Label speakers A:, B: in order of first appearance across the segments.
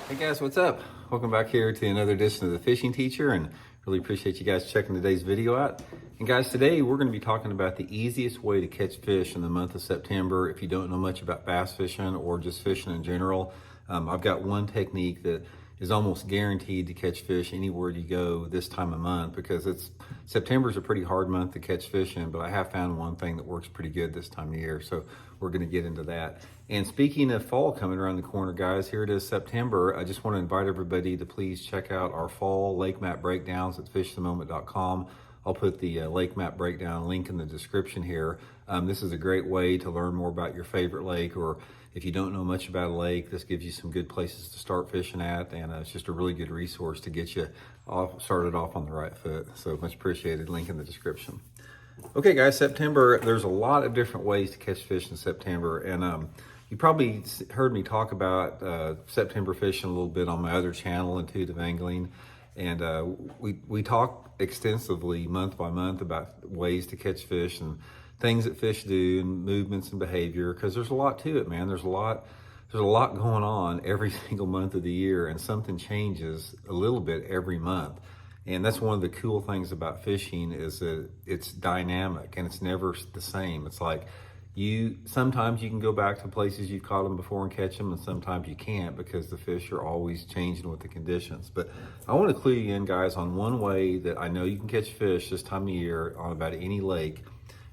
A: Hey guys, what's up? Welcome back here to another edition of The Fishing Teacher, and really appreciate you guys checking today's video out. And guys, today we're going to be talking about the easiest way to catch fish in the month of September if you don't know much about bass fishing or just fishing in general. I've got one technique that is almost guaranteed to catch fish anywhere you go this time of month, because September's a pretty hard month to catch fish in, but I have found one thing that works pretty good this time of year, so we're going to get into that. And speaking of fall coming around the corner, guys, here it is September. I just want to invite everybody to please check out our fall lake map breakdowns at fishthemoment.com. I'll put the lake map breakdown link in the description here. This is a great way to learn more about your favorite lake, or if you don't know much about a lake, this gives you some good places to start fishing at, and it's just a really good resource to get you started off on the right foot. So much appreciated. Link in the description. Okay, guys, September, there's a lot of different ways to catch fish in September, and you probably heard me talk about September fishing a little bit on my other channel, Intuitive Angling, and we talk extensively month by month about ways to catch fish and things that fish do and movements and behavior, because there's a lot to it, man. There's a lot going on every single month of the year, and something changes a little bit every month. And that's one of the cool things about fishing, is that it's dynamic and it's never the same. It's like sometimes you can go back to places you've caught them before and catch them, and sometimes you can't, because the fish are always changing with the conditions. But I want to clue you in, guys, on one way that I know you can catch fish this time of year on about any lake,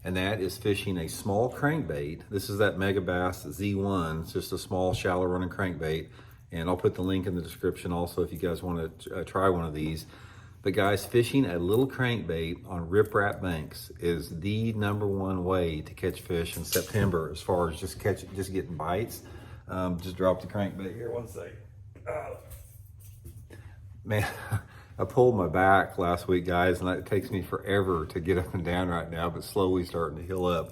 A: and that is fishing a small crankbait. This is that Megabass Z1. It's just a small, shallow running crankbait, and I'll put the link in the description also if you guys want to try one of these. But guys, fishing a little crankbait on riprap banks is the #1 way to catch fish in September, as far as just getting bites. Just drop the crankbait here, one second. Man, I pulled my back last week, guys, and it takes me forever to get up and down right now, but slowly starting to heal up.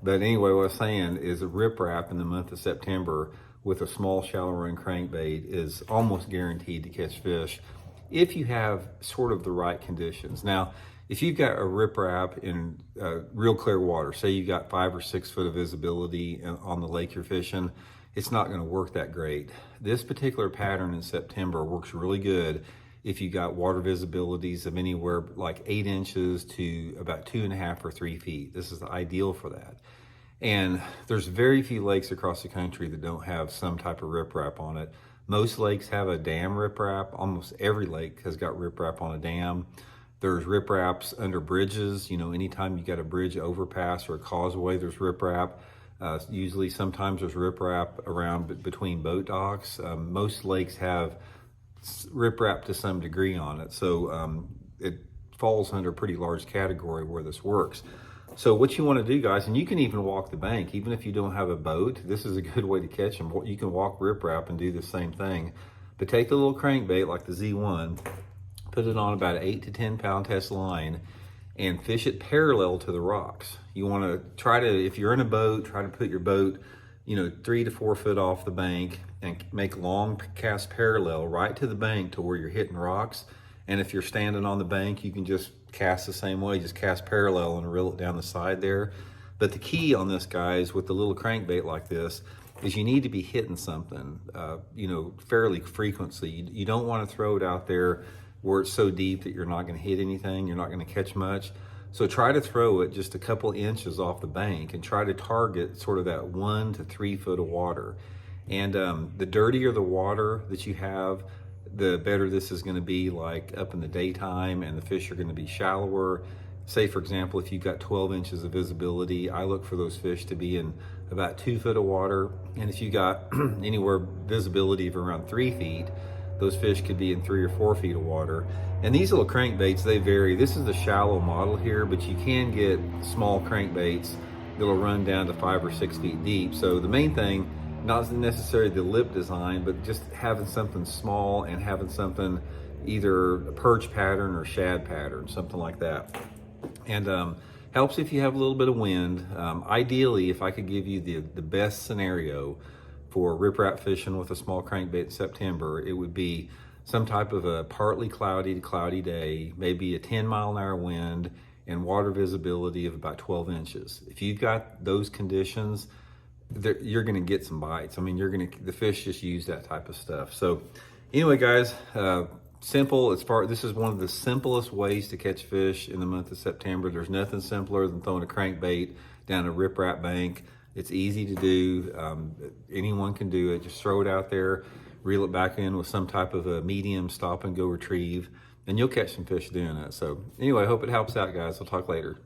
A: But anyway, what I was saying is a riprap in the month of September with a small, shallow run crankbait is almost guaranteed to catch fish if you have sort of the right conditions. Now, if you've got a riprap in real clear water, say you've got 5 or 6 foot of visibility on the lake you're fishing, it's not going to work that great. This particular pattern in September works really good if you got water visibilities of anywhere like 8 inches to about 2.5 or 3 feet. This is ideal for that. And there's very few lakes across the country that don't have some type of riprap on it. Most lakes have a dam riprap. Almost every lake has got riprap on a dam. There's ripraps under bridges. You know, anytime you got a bridge overpass or a causeway, there's riprap. Usually, sometimes there's riprap around between boat docks. Most lakes have riprap to some degree on it. So it falls under a pretty large category where this works. So what you want to do, guys, and you can even walk the bank, even if you don't have a boat, this is a good way to catch them. You can walk riprap and do the same thing. But take the little crankbait like the Z1, put it on about an 8 to 10 pound test line, and fish it parallel to the rocks. You want to try to, if you're in a boat, try to put your boat, 3 to 4 foot off the bank, and make long cast parallel right to the bank to where you're hitting rocks. And if you're standing on the bank, you can just cast the same way, just cast parallel and reel it down the side there. But the key on this, guys, with the little crankbait like this, is you need to be hitting something, fairly frequently. You don't want to throw it out there where it's so deep that you're not going to hit anything, you're not going to catch much. So try to throw it just a couple inches off the bank and try to target sort of that 1 to 3 foot of water. And the dirtier the water that you have, the better this is going to be, like up in the daytime, and the fish are going to be shallower. Say, for example, if you've got 12 inches of visibility, I look for those fish to be in about 2 foot of water. And if you got anywhere visibility of around 3 feet, those fish could be in 3 or 4 feet of water. And these little crankbaits, they vary. This is the shallow model here, but you can get small crankbaits that'll run down to 5 or 6 feet deep. So the main thing, not necessarily the lip design, but just having something small and having something either a perch pattern or shad pattern, something like that. And helps if you have a little bit of wind. Ideally, if I could give you the best scenario for riprap fishing with a small crankbait in September, it would be some type of a partly cloudy to cloudy day, maybe a 10-mile-an-hour wind, and water visibility of about 12 inches. If you've got those conditions, you're going to get some bites. I mean, the fish just use that type of stuff. So Anyway, guys, simple as far, this is one of the simplest ways to catch fish in the month of September. There's nothing simpler than throwing a crankbait down a riprap bank. It's easy to do. Anyone can do it. Just throw it out there, reel it back in with some type of a medium stop and go retrieve, and you'll catch some fish doing that. So anyway, I hope it helps out, guys. We'll talk later.